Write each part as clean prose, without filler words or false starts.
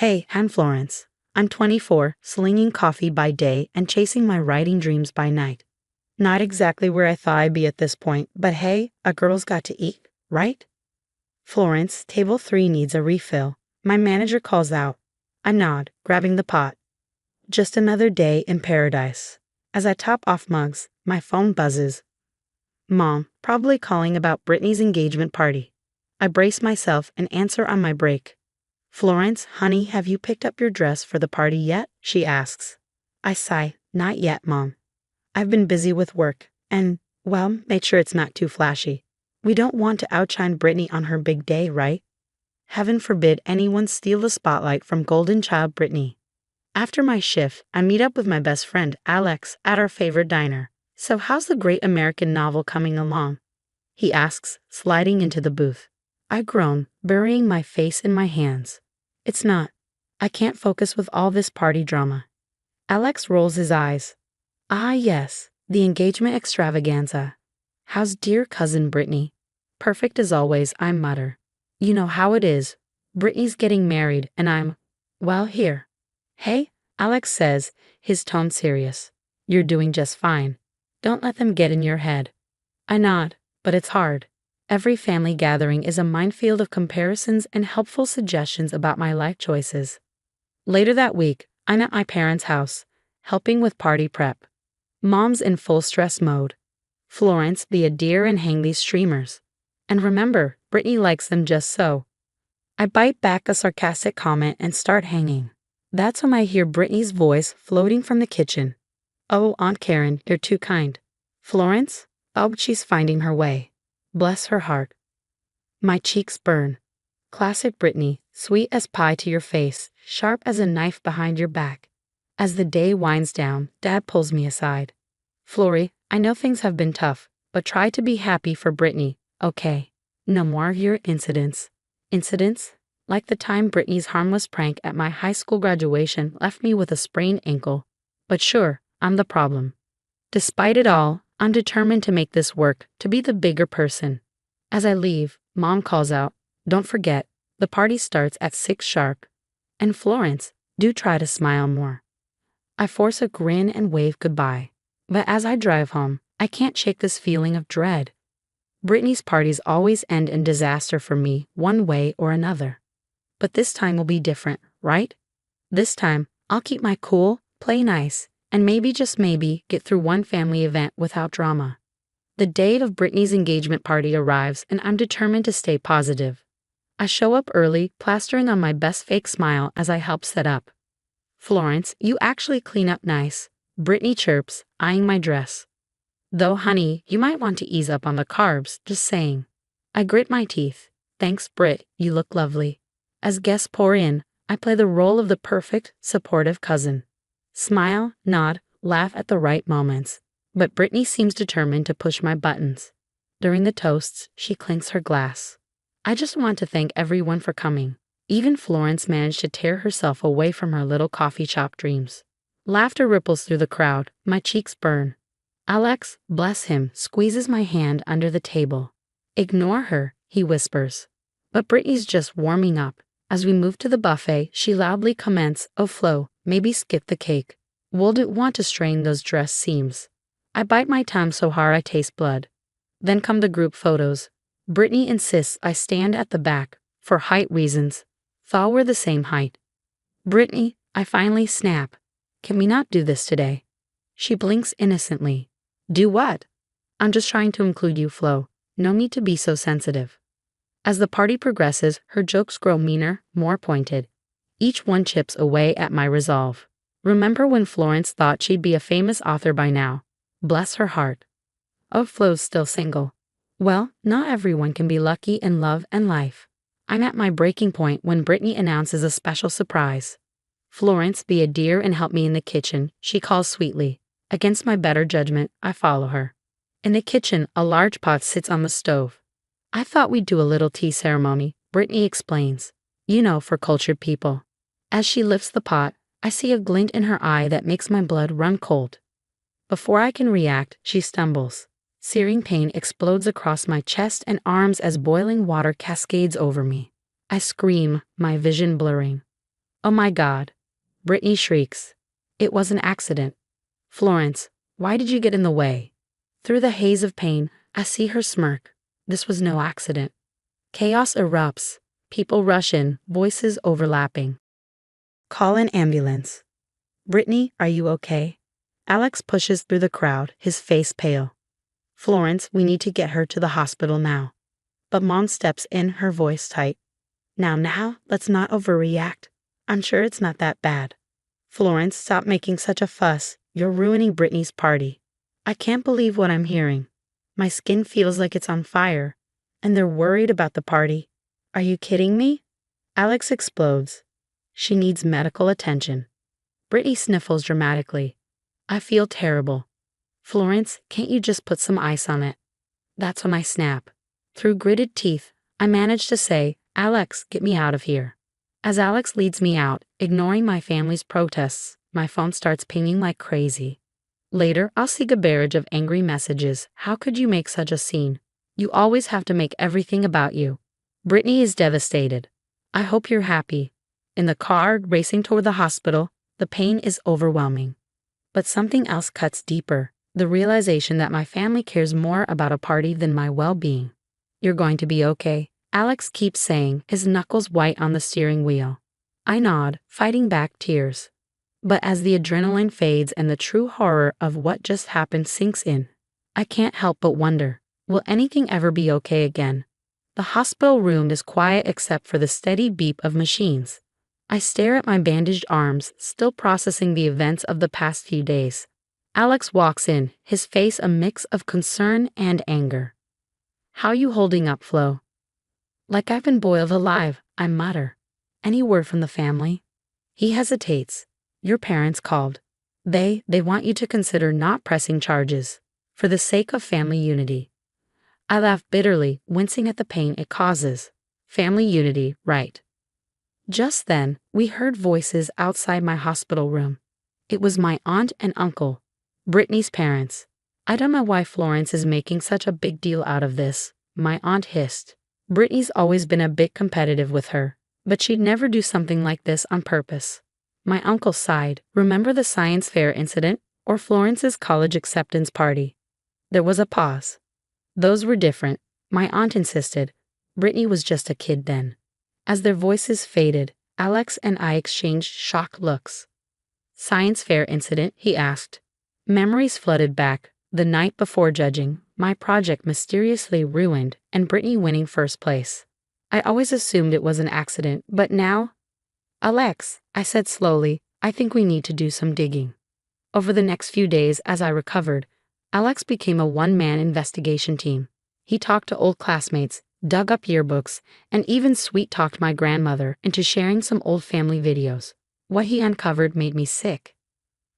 Hey, I'm Florence. I'm 24, slinging coffee by day and chasing my writing dreams by night. Not exactly where I thought I'd be at this point, but hey, a girl's got to eat, right? Florence, table 3 needs a refill. My manager calls out. I nod, grabbing the pot. Just another day in paradise. As I top off mugs, my phone buzzes. Mom, probably calling about Brittany's engagement party. I brace myself and answer on my break. Florence, honey, have you picked up your dress for the party yet? She asks. I sigh, not yet, Mom. I've been busy with work, and, well, made sure it's not too flashy. We don't want to outshine Brittany on her big day, right? Heaven forbid anyone steal the spotlight from golden child Brittany. After my shift, I meet up with my best friend, Alex, at our favorite diner. So how's the great American novel coming along? He asks, sliding into the booth. I groan, burying my face in my hands. It's not. I can't focus with all this party drama. Alex rolls his eyes. Ah, yes, the engagement extravaganza. How's dear cousin Brittany? Perfect as always, I mutter. You know how it is. Brittany's getting married, and well, here. Hey, Alex says, his tone serious. You're doing just fine. Don't let them get in your head. I nod, but it's hard. Every family gathering is a minefield of comparisons and helpful suggestions about my life choices. Later that week, I'm at my parents' house, helping with party prep. Mom's in full stress mode. Florence, be a dear and hang these streamers. And remember, Brittany likes them just so. I bite back a sarcastic comment and start hanging. That's when I hear Brittany's voice floating from the kitchen. Oh, Aunt Karen, you're too kind. Florence? Oh, she's finding her way. Bless her heart. My cheeks burn. Classic Brittany, sweet as pie to your face, sharp as a knife behind your back. As the day winds down, Dad pulls me aside. Flory, I know things have been tough, but try to be happy for Brittany, okay? No more of your incidents. Incidents? Like the time Brittany's harmless prank at my high school graduation left me with a sprained ankle. But sure, I'm the problem. Despite it all, I'm determined to make this work, to be the bigger person. As I leave, Mom calls out, don't forget, the party starts at 6 sharp. And Florence, do try to smile more. I force a grin and wave goodbye. But as I drive home, I can't shake this feeling of dread. Brittany's parties always end in disaster for me, one way or another. But this time will be different, right? This time, I'll keep my cool, play nice, and maybe, just maybe, get through one family event without drama. The date of Brittany's engagement party arrives, and I'm determined to stay positive. I show up early, plastering on my best fake smile as I help set up. Florence, you actually clean up nice, Brittany chirps, eyeing my dress. Though, honey, you might want to ease up on the carbs, just saying. I grit my teeth. Thanks, Britt, you look lovely. As guests pour in, I play the role of the perfect, supportive cousin. Smile, nod, laugh at the right moments. But Brittany seems determined to push my buttons. During the toasts, she clinks her glass. I just want to thank everyone for coming. Even Florence managed to tear herself away from her little coffee shop dreams. Laughter ripples through the crowd. My cheeks burn. Alex, bless him, squeezes my hand under the table. Ignore her, he whispers. But Brittany's just warming up. As we move to the buffet, she loudly comments, oh Flo, maybe skip the cake. Wouldn't want to strain those dress seams. I bite my tongue so hard I taste blood. Then come the group photos. Brittany insists I stand at the back, for height reasons. Thought we're the same height. Brittany, I finally snap. Can we not do this today? She blinks innocently. Do what? I'm just trying to include you, Flo. No need to be so sensitive. As the party progresses, her jokes grow meaner, more pointed. Each one chips away at my resolve. Remember when Florence thought she'd be a famous author by now? Bless her heart. Oh, Flo's still single. Well, not everyone can be lucky in love and life. I'm at my breaking point when Brittany announces a special surprise. Florence, be a dear and help me in the kitchen, she calls sweetly. Against my better judgment, I follow her. In the kitchen, a large pot sits on the stove. I thought we'd do a little tea ceremony, Brittany explains. You know, for cultured people. As she lifts the pot, I see a glint in her eye that makes my blood run cold. Before I can react, she stumbles. Searing pain explodes across my chest and arms as boiling water cascades over me. I scream, my vision blurring. Oh my God. Brittany shrieks. It was an accident. Florence, why did you get in the way? Through the haze of pain, I see her smirk. This was no accident. Chaos erupts. People rush in, voices overlapping. Call an ambulance. Brittany, are you okay? Alex pushes through the crowd, his face pale. Florence, we need to get her to the hospital now. But Mom steps in, her voice tight. Now, let's not overreact. I'm sure it's not that bad. Florence, stop making such a fuss. You're ruining Brittany's party. I can't believe what I'm hearing. My skin feels like it's on fire. And they're worried about the party. Are you kidding me? Alex explodes. She needs medical attention. Brittany sniffles dramatically. I feel terrible. Florence, can't you just put some ice on it? That's when I snap. Through gritted teeth, I manage to say, Alex, get me out of here. As Alex leads me out, ignoring my family's protests, my phone starts pinging like crazy. Later, I'll see a barrage of angry messages. How could you make such a scene? You always have to make everything about you. Brittany is devastated. I hope you're happy. In the car, racing toward the hospital, the pain is overwhelming. But something else cuts deeper, the realization that my family cares more about a party than my well-being. You're going to be okay, Alex keeps saying, his knuckles white on the steering wheel. I nod, fighting back tears. But as the adrenaline fades and the true horror of what just happened sinks in, I can't help but wonder, will anything ever be okay again? The hospital room is quiet except for the steady beep of machines. I stare at my bandaged arms, still processing the events of the past few days. Alex walks in, his face a mix of concern and anger. How you holding up, Flo? Like I've been boiled alive, I mutter. Any word from the family? He hesitates. Your parents called. They want you to consider not pressing charges, for the sake of family unity. I laugh bitterly, wincing at the pain it causes. Family unity, right. Just then, we heard voices outside my hospital room. It was my aunt and uncle, Brittany's parents. I don't know why Florence is making such a big deal out of this, my aunt hissed. Brittany's always been a bit competitive with her, but she'd never do something like this on purpose. My uncle sighed. Remember the science fair incident, or Florence's college acceptance party? There was a pause. Those were different, my aunt insisted. Brittany was just a kid then. As their voices faded, Alex and I exchanged shocked looks. Science fair incident, he asked. Memories flooded back. The night before judging, my project mysteriously ruined and Brittany winning first place. I always assumed it was an accident, but now... Alex, I said slowly, I think we need to do some digging. Over the next few days, as I recovered, Alex became a one-man investigation team. He talked to old classmates, dug up yearbooks, and even sweet-talked my grandmother into sharing some old family videos. What he uncovered made me sick.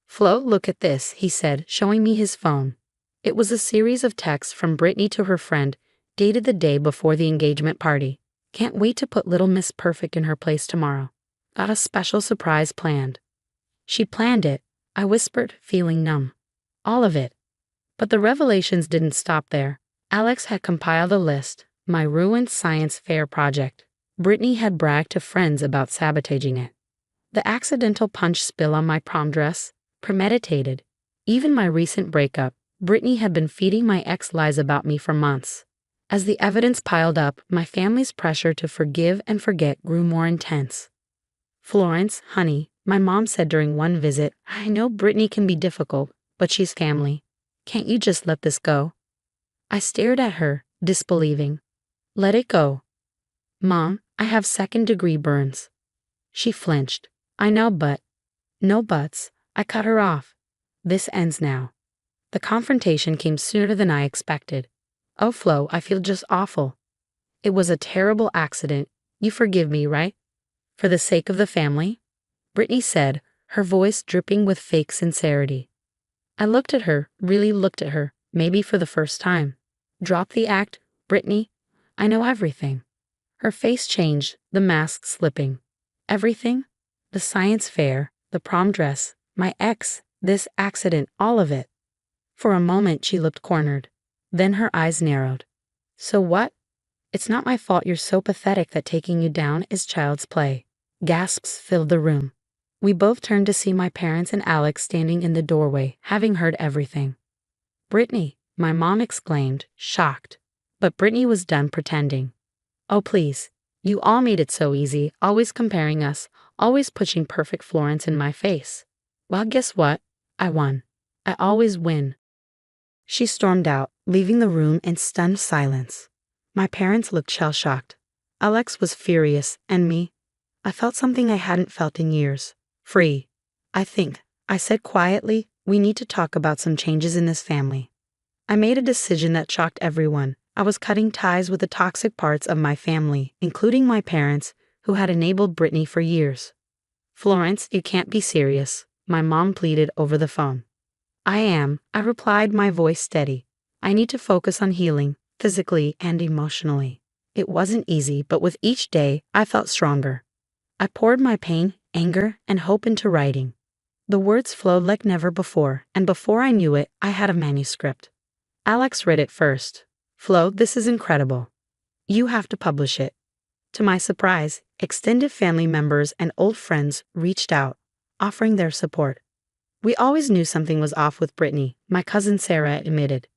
Flo, look at this, he said, showing me his phone. It was a series of texts from Brittany to her friend, dated the day before the engagement party. Can't wait to put little Miss Perfect in her place tomorrow. Got a special surprise planned. She planned it, I whispered, feeling numb. All of it. But the revelations didn't stop there. Alex had compiled a list, my ruined science fair project. Brittany had bragged to friends about sabotaging it. The accidental punch spill on my prom dress, premeditated. Even my recent breakup, Brittany had been feeding my ex lies about me for months. As the evidence piled up, my family's pressure to forgive and forget grew more intense. Florence, honey, my mom said during one visit, I know Brittany can be difficult, but she's family. Can't you just let this go? I stared at her, disbelieving. Let it go. Mom, I have second-degree burns. She flinched. I know, but... No buts. I cut her off. This ends now. The confrontation came sooner than I expected. Oh, Flo, I feel just awful. It was a terrible accident. You forgive me, right? For the sake of the family? Brittany said, her voice dripping with fake sincerity. I looked at her, really looked at her, maybe for the first time. Drop the act, Brittany. I know everything. Her face changed, the mask slipping. Everything? The science fair, the prom dress, my ex, this accident, all of it. For a moment she looked cornered. Then her eyes narrowed. So what? It's not my fault you're so pathetic that taking you down is child's play. Gasps filled the room. We both turned to see my parents and Alex standing in the doorway, having heard everything. "Brittany," my mom exclaimed, shocked. But Brittany was done pretending. "Oh please, you all made it so easy, always comparing us, always pushing perfect Florence in my face. Well, guess what? I won. I always win." She stormed out, leaving the room in stunned silence. My parents looked shell-shocked. Alex was furious, and me? I felt something I hadn't felt in years. Free. "I think," I said quietly, "we need to talk about some changes in this family." I made a decision that shocked everyone. I was cutting ties with the toxic parts of my family, including my parents, who had enabled Brittany for years. "Florence, you can't be serious," my mom pleaded over the phone. "I am," I replied, my voice steady. "I need to focus on healing, physically and emotionally." It wasn't easy, but with each day, I felt stronger. I poured my pain, anger, and hope into writing. The words flowed like never before, and before I knew it, I had a manuscript. Alex read it first. "Flo, this is incredible. You have to publish it." To my surprise, extended family members and old friends reached out, offering their support. "We always knew something was off with Brittany," my cousin Sarah admitted.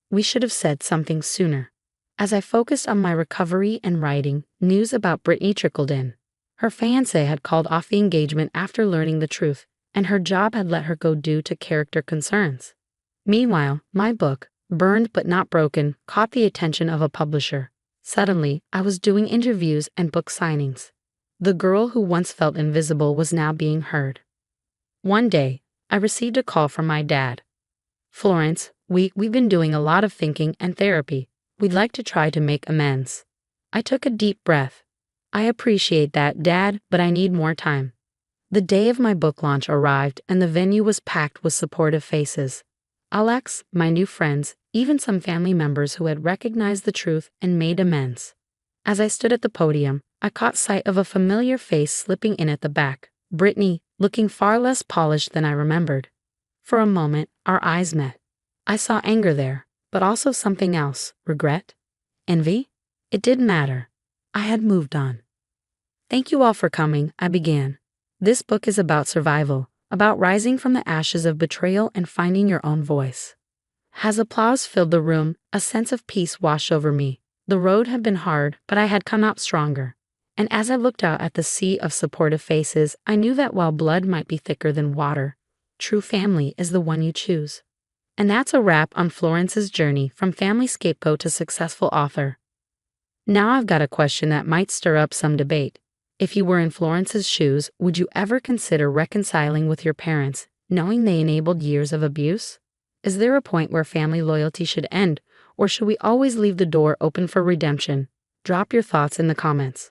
"We should have said something sooner." As I focused on my recovery and writing, news about Brittany trickled in. Her fiancé had called off the engagement after learning the truth, and her job had let her go due to character concerns. Meanwhile, my book, Burned But Not Broken, caught the attention of a publisher. Suddenly, I was doing interviews and book signings. The girl who once felt invisible was now being heard. One day, I received a call from my dad. "Florence, we've been doing a lot of thinking and therapy. We'd like to try to make amends." I took a deep breath. "I appreciate that, Dad, but I need more time." The day of my book launch arrived, and the venue was packed with supportive faces. Alex, my new friends, even some family members who had recognized the truth and made amends. As I stood at the podium, I caught sight of a familiar face slipping in at the back, Brittany, looking far less polished than I remembered. For a moment, our eyes met. I saw anger there, but also something else, regret, envy. It didn't matter. I had moved on. "Thank you all for coming," I began. "This book is about survival, about rising from the ashes of betrayal and finding your own voice." As applause filled the room, a sense of peace washed over me. The road had been hard, but I had come out stronger. And as I looked out at the sea of supportive faces, I knew that while blood might be thicker than water, true family is the one you choose. And that's a wrap on Florence's journey from family scapegoat to successful author. Now I've got a question that might stir up some debate. If you were in Florence's shoes, would you ever consider reconciling with your parents, knowing they enabled years of abuse? Is there a point where family loyalty should end, or should we always leave the door open for redemption? Drop your thoughts in the comments.